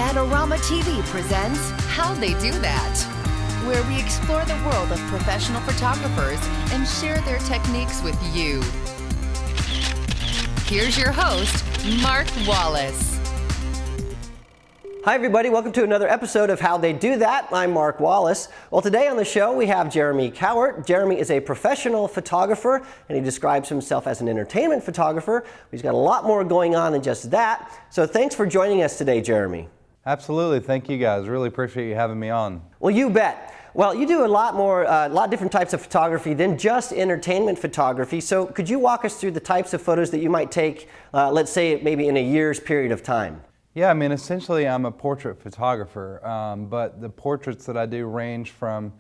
Adorama TV presents How They Do That, where we explore the world of professional photographers and share their techniques with you. Here's your host, Mark Wallace. Hi everybody, welcome to another episode of How They Do That. I'm Mark Wallace. Well, today on the show we have Jeremy Cowart. Jeremy is a professional photographer and he describes himself as an entertainment photographer. He's got a lot more going on than just that. So thanks for joining us today, Jeremy. Absolutely, thank you guys. Really appreciate you having me on. Well, you bet. Well, you do a lot of different types of photography than just entertainment photography. So could you walk us through the types of photos that you might take, let's say maybe in a year's period of time? Yeah, I mean, essentially I'm a portrait photographer, but the portraits that I do range from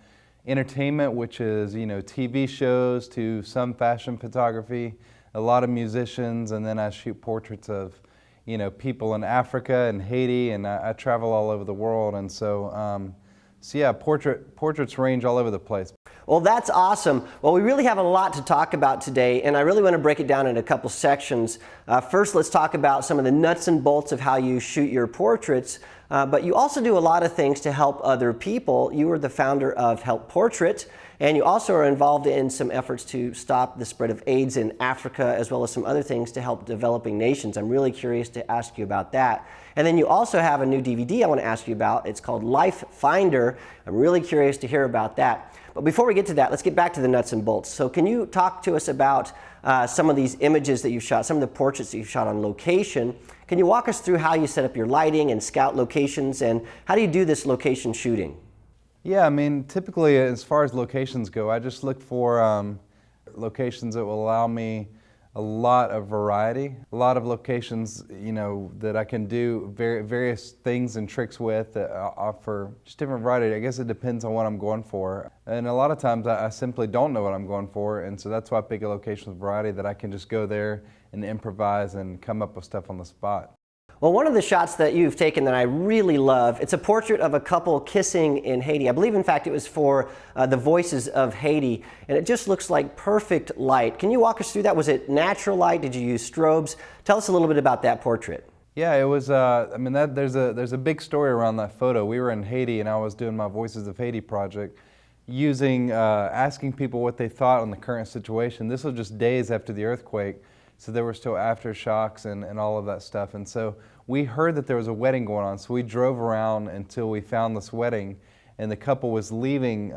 entertainment, which is, TV shows, to some fashion photography, a lot of musicians, and then I shoot portraits of, people in Africa and Haiti, and I travel all over the world, and so yeah, portraits range all over the place. Well, that's awesome. Well, we really have a lot to talk about today, and I really want to break it down in a couple sections. First, let's talk about some of the nuts and bolts of how you shoot your portraits, but you also do a lot of things to help other people. You are the founder of Help Portrait, and you also are involved in some efforts to stop the spread of AIDS in Africa, as well as some other things to help developing nations. I'm really curious to ask you about that. And then you also have a new DVD I want to ask you about. It's called Life Finder. I'm really curious to hear about that. But before we get to that, let's get back to the nuts and bolts. So can you talk to us about some of these images that you shot, some of the portraits that you shot on location? Can you walk us through how you set up your lighting and scout locations, and how do you do this location shooting? Yeah, I mean, typically as far as locations go, I just look for locations that will allow me a lot of variety, a lot of locations, that I can do various things and tricks with that offer just different variety. I guess it depends on what I'm going for. And a lot of times I simply don't know what I'm going for, and so that's why I pick a location with variety that I can just go there and improvise and come up with stuff on the spot. Well, one of the shots that you've taken that I really love, it's a portrait of a couple kissing in Haiti. I believe, in fact, it was for the Voices of Haiti, and it just looks like perfect light. Can you walk us through that? Was it natural light? Did you use strobes? Tell us a little bit about that portrait. Yeah, it was, there's a big story around that photo. We were in Haiti, and I was doing my Voices of Haiti project, asking people what they thought on the current situation. This was just days after the earthquake. So there were still aftershocks and all of that stuff. And so we heard that there was a wedding going on. So we drove around until we found this wedding. And the couple was leaving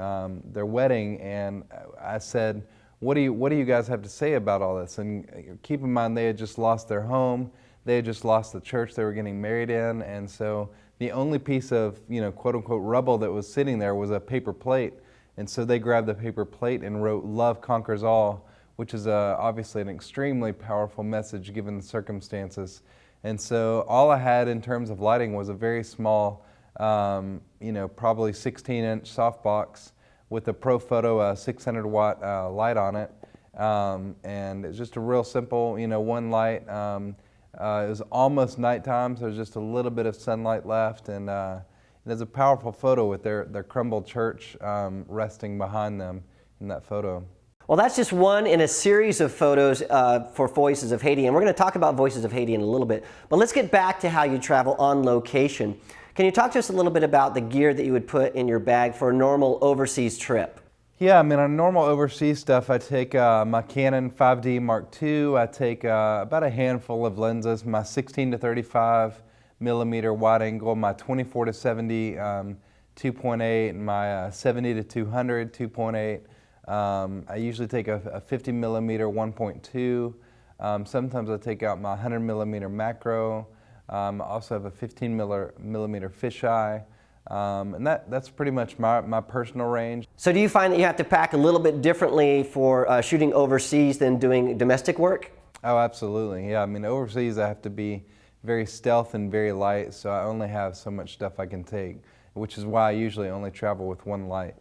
their wedding. And I said, what do you guys have to say about all this? And keep in mind, they had just lost their home. They had just lost the church they were getting married in. And so the only piece of, quote unquote, rubble that was sitting there was a paper plate. And so they grabbed the paper plate and wrote, "Love conquers all," which is obviously an extremely powerful message given the circumstances. And so all I had in terms of lighting was a very small, probably 16-inch softbox with a ProPhoto 600-watt light on it. And it's just a real simple, one light. It was almost nighttime, so there's just a little bit of sunlight left. And there's a powerful photo with their crumbled church resting behind them in that photo. Well, that's just one in a series of photos for Voices of Haiti, and we're going to talk about Voices of Haiti in a little bit. But let's get back to how you travel on location. Can you talk to us a little bit about the gear that you would put in your bag for a normal overseas trip? Yeah, I mean, on normal overseas stuff, I take my Canon 5D Mark II. I take about a handful of lenses, my 16 to 35 millimeter wide angle, my 24 to 70 2.8, and my 70 to 200 2.8. I usually take a 50 millimeter 1.2. Sometimes I take out my 100 millimeter macro. I also have a 15 millimeter fisheye. And that's pretty much my personal range. So do you find that you have to pack a little bit differently for shooting overseas than doing domestic work? Oh, absolutely. Yeah, I mean, overseas I have to be very stealth and very light, so I only have so much stuff I can take, which is why I usually only travel with one light.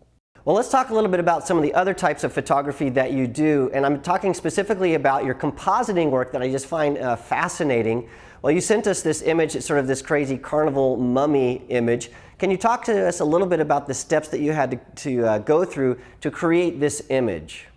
Well, let's talk a little bit about some of the other types of photography that you do, and I'm talking specifically about your compositing work that I just find fascinating. Well, you sent us this image, it's sort of this crazy carnival mummy image. Can you talk to us a little bit about the steps that you had to go through to create this image?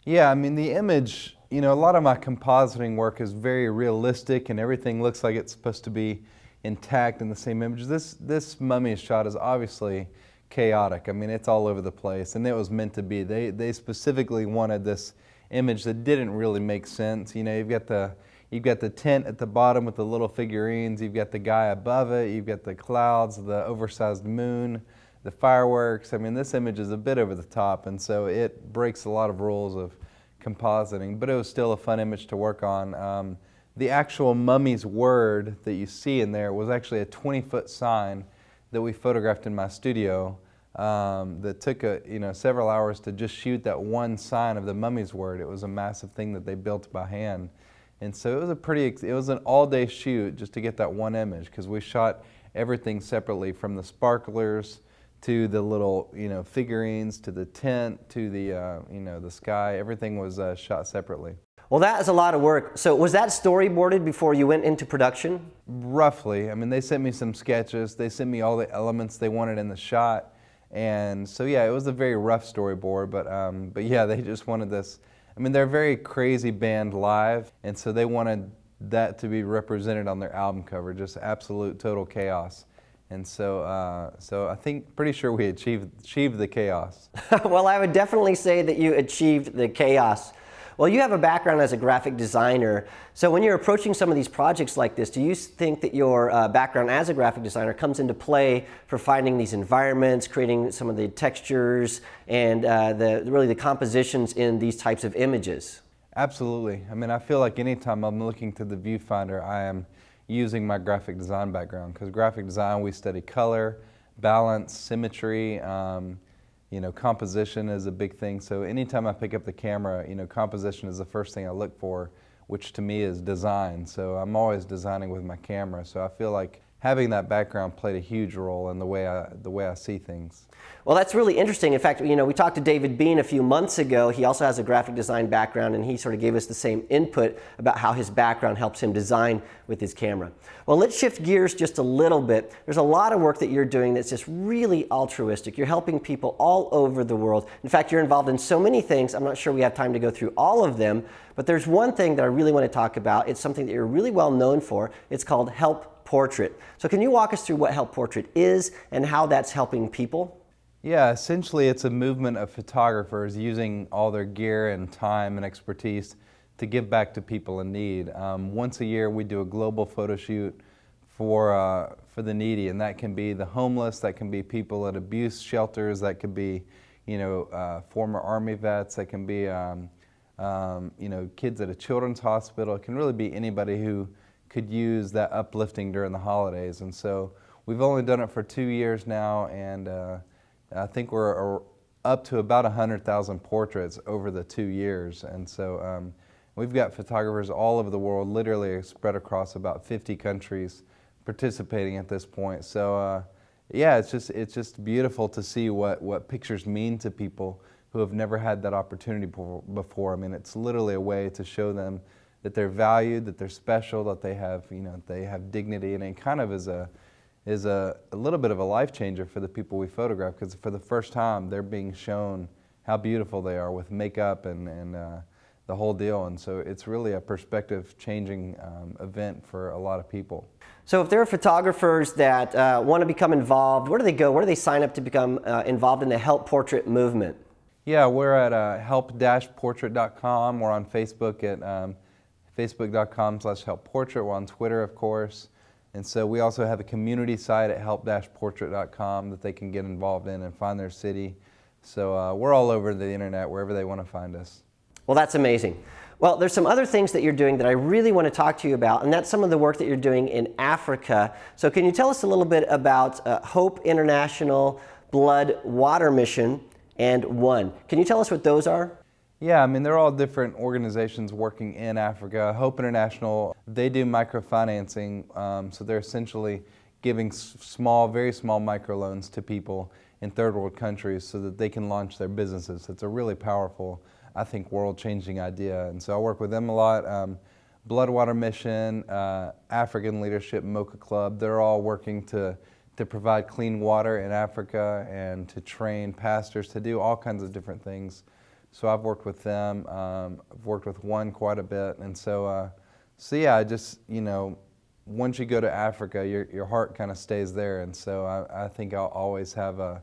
Yeah, I mean, the image, a lot of my compositing work is very realistic and everything looks like it's supposed to be, intact in the same image. This mummy shot is obviously chaotic. I mean, it's all over the place, and it was meant to be. They specifically wanted this image that didn't really make sense. You know, you've got the tent at the bottom with the little figurines, you've got the guy above it, you've got the clouds, the oversized moon, the fireworks. I mean, this image is a bit over the top, and so it breaks a lot of rules of compositing, but it was still a fun image to work on. The actual mummy's word that you see in there was actually a 20-foot sign that we photographed in my studio that took several hours to just shoot that one sign of the mummy's word. It was a massive thing that they built by hand. And so it was an all-day shoot just to get that one image, because we shot everything separately, from the sparklers to the little figurines, to the tent, to the sky. Everything was shot separately. Well, that is a lot of work. So was that storyboarded before you went into production? Roughly. I mean, they sent me some sketches. They sent me all the elements they wanted in the shot. And so, yeah, it was a very rough storyboard, but yeah, they just wanted this. I mean, they're a very crazy band live, and so they wanted that to be represented on their album cover, just absolute total chaos. And so I think, pretty sure we achieved the chaos. Well, I would definitely say that you achieved the chaos. Well, you have a background as a graphic designer, so when you're approaching some of these projects like this, do you think that your background as a graphic designer comes into play for finding these environments, creating some of the textures, and really the compositions in these types of images? Absolutely. I mean, I feel like anytime I'm looking to the viewfinder, I am using my graphic design background, because graphic design, we study color, balance, symmetry, composition is a big thing. So anytime I pick up the camera, composition is the first thing I look for, which to me is design. So I'm always designing with my camera. So I feel like having that background played a huge role in the way I see things. Well, that's really interesting. In fact, we talked to David Bean a few months ago. He also has a graphic design background, and he sort of gave us the same input about how his background helps him design with his camera. Well, let's shift gears just a little bit. There's a lot of work that you're doing that's just really altruistic. You're helping people all over the world. In fact, you're involved in so many things. I'm not sure we have time to go through all of them, but there's one thing that I really want to talk about. It's something that you're really well known for. It's called Help Portrait. So can you walk us through what Help Portrait is and how that's helping people? Yeah, essentially it's a movement of photographers using all their gear and time and expertise to give back to people in need. Once a year we do a global photo shoot for the needy, and that can be the homeless, that can be people at abuse shelters, that could be former Army vets, that can be kids at a children's hospital. It can really be anybody who could use that uplifting during the holidays. And so we've only done it for 2 years now, and I think we're up to about 100,000 portraits over the 2 years. And so we've got photographers all over the world, literally spread across about 50 countries participating at this point. So yeah, it's just beautiful to see what pictures mean to people who have never had that opportunity before. I mean, it's literally a way to show them that they're valued, that they're special, that they have dignity, and it kind of is a little bit of a life changer for the people we photograph, because for the first time they're being shown how beautiful they are with makeup and the whole deal. And so it's really a perspective changing event for a lot of people. So if there are photographers that want to become involved, where do they go? Where do they sign up to become involved in the Help Portrait movement? Yeah, we're at help-portrait.com. We're on Facebook at facebook.com/helpportrait. We're on Twitter, of course. And so we also have a community site at help-portrait.com that they can get involved in and find their city. So we're all over the internet, wherever they want to find us. Well, that's amazing. Well, there's some other things that you're doing that I really want to talk to you about, and that's some of the work that you're doing in Africa. So can you tell us a little bit about Hope International, Blood Water Mission, and One? Can you tell us what those are? Yeah, I mean, they're all different organizations working in Africa. Hope International, they do microfinancing, so they're essentially giving very small microloans to people in third world countries so that they can launch their businesses. It's a really powerful, I think, world-changing idea. And so I work with them a lot. Blood Water Mission, African Leadership, Mocha Club, they're all working to provide clean water in Africa and to train pastors to do all kinds of different things. So I've worked with them. I've worked with One quite a bit. And so yeah, I just, once you go to Africa, your heart kind of stays there, and so I think I'll always have a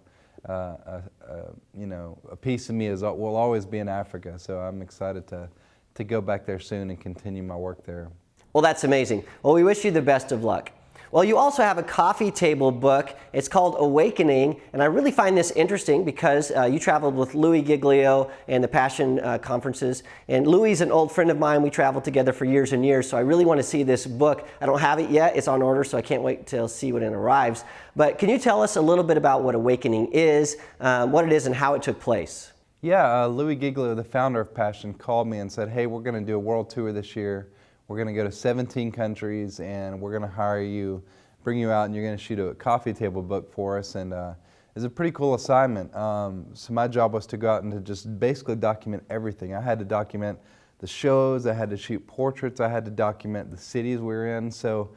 piece of me will always be in Africa. So I'm excited to go back there soon and continue my work there. Well, that's amazing. Well, we wish you the best of luck. Well, you also have a coffee table book. It's called Awakening, and I really find this interesting because you traveled with Louis Giglio and the Passion conferences, and Louis is an old friend of mine. We traveled together for years and years, so I really want to see this book. I don't have it yet. It's on order, so I can't wait to see when it arrives. But can you tell us a little bit about what Awakening is, what it is, and how it took place? Yeah, Louis Giglio, the founder of Passion, called me and said, hey, we're going to do a world tour this year. We're going to go to 17 countries, and we're going to hire you, bring you out, and you're going to shoot a coffee table book for us. And it's a pretty cool assignment. So my job was to go out and to just basically document everything. I had to document the shows, I had to shoot portraits, I had to document the cities we were in. So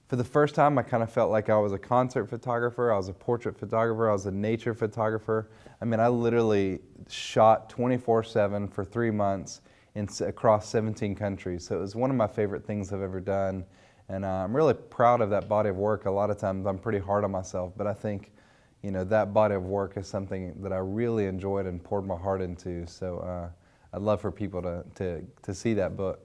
for the first time, I kind of felt like I was a concert photographer, I was a portrait photographer, I was a nature photographer. I mean, I literally shot 24/7 for 3 months across 17 countries. So it was one of my favorite things I've ever done. And I'm really proud of that body of work. A lot of times I'm pretty hard on myself, but I think, that body of work is something that I really enjoyed and poured my heart into. So I'd love for people to see that book.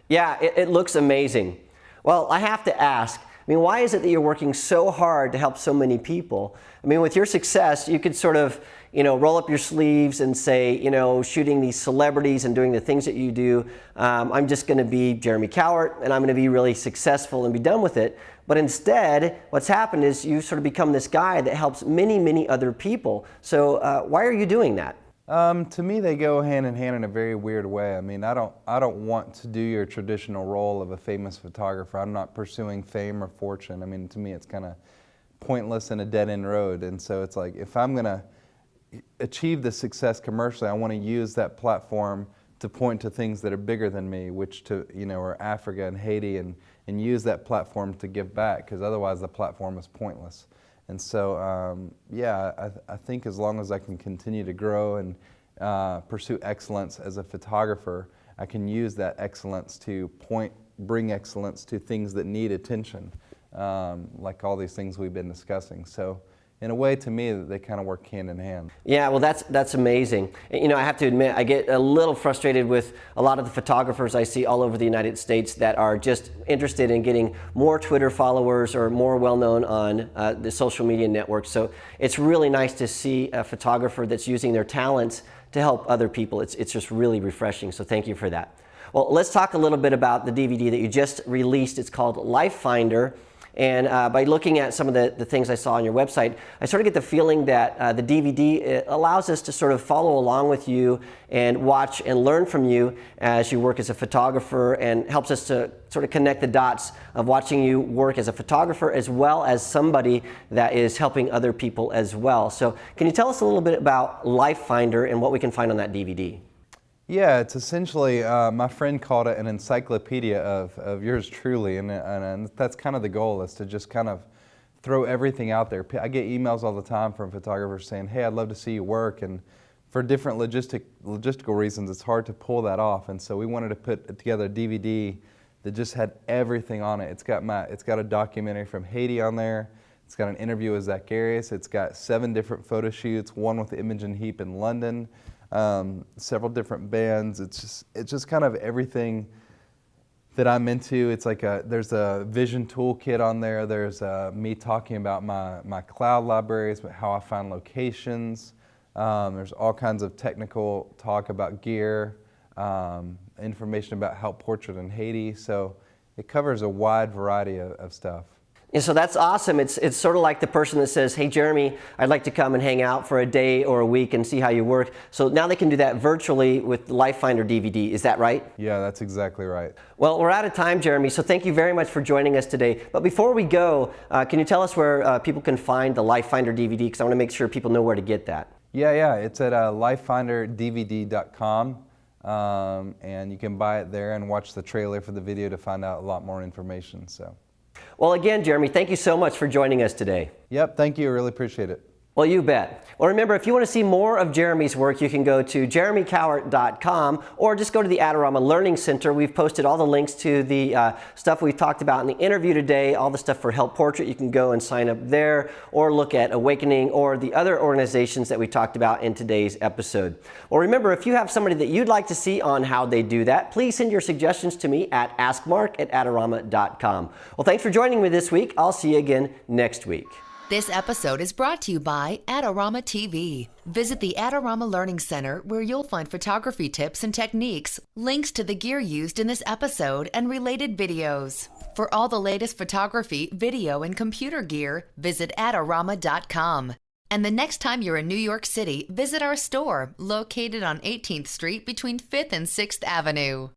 Yeah, it looks amazing. Well, I have to ask, why is it that you're working so hard to help so many people? With your success, you could sort of, roll up your sleeves and say, shooting these celebrities and doing the things that you do, I'm just going to be Jeremy Cowart and I'm going to be really successful and be done with it. But instead, what's happened is you sort of become this guy that helps many, many other people. So why are you doing that? To me, they go hand in hand in a very weird way. I don't want to do your traditional role of a famous photographer. I'm not pursuing fame or fortune. To me, it's kind of pointless and a dead-end road. And so it's like, if I'm going to achieve the success commercially, I want to use that platform to point to things that are bigger than me, which are Africa and Haiti, and use that platform to give back, because otherwise the platform is pointless. And so, I think as long as I can continue to grow and pursue excellence as a photographer, I can use that excellence to bring excellence to things that need attention, like all these things we've been discussing. So, in a way, to me, they kind of work hand in hand. Yeah, well, that's amazing. I have to admit, I get a little frustrated with a lot of the photographers I see all over the United States that are just interested in getting more Twitter followers or more well-known on the social media networks. So it's really nice to see a photographer that's using their talents to help other people. It's just really refreshing, so thank you for that. Well, let's talk a little bit about the DVD that you just released. It's called Life Finder. And by looking at some of the things I saw on your website, I sort of get the feeling that the DVD allows us to sort of follow along with you and watch and learn from you as you work as a photographer, and helps us to sort of connect the dots of watching you work as a photographer as well as somebody that is helping other people as well. So can you tell us a little bit about Life Finder and what we can find on that DVD? Yeah, it's essentially, my friend called it an encyclopedia of yours truly, and that's kind of the goal, is to just kind of throw everything out there. I get emails all the time from photographers saying, hey, I'd love to see you work, and for different logistical reasons, it's hard to pull that off, and so we wanted to put together a DVD that just had everything on it. It's got a documentary from Haiti on there, it's got an interview with Zach Arias, it's got 7 different photo shoots, one with Imogen Heap in London, several different bands. It's just kind of everything that I'm into. It's like there's a vision toolkit on there. There's me talking about my cloud libraries, how I find locations. There's all kinds of technical talk about gear, information about how portrait in Haiti. So it covers a wide variety of stuff. And so that's awesome. It's sort of like the person that says, hey, Jeremy, I'd like to come and hang out for a day or a week and see how you work. So now they can do that virtually with the Life Finder DVD. Is that right? Yeah, that's exactly right. Well, we're out of time, Jeremy, so thank you very much for joining us today. But before we go, can you tell us where people can find the Life Finder DVD? Because I want to make sure people know where to get that. Yeah, it's at lifefinderdvd.com. And you can buy it there and watch the trailer for the video to find out a lot more information. So. Well, again, Jeremy, thank you so much for joining us today. Yep, thank you. I really appreciate it. Well, you bet. Well, remember, if you want to see more of Jeremy's work, you can go to jeremycowart.com or just go to the Adorama Learning Center. We've posted all the links to the stuff we've talked about in the interview today, all the stuff for Help Portrait. You can go and sign up there or look at Awakening or the other organizations that we talked about in today's episode. Well, remember, if you have somebody that you'd like to see on how they do that, please send your suggestions to me at AskMark@Adorama.com. Well, thanks for joining me this week. I'll see you again next week. This episode is brought to you by Adorama TV. Visit the Adorama Learning Center where you'll find photography tips and techniques, links to the gear used in this episode, and related videos. For all the latest photography, video, and computer gear, visit Adorama.com. And the next time you're in New York City, visit our store located on 18th Street between 5th and 6th Avenue.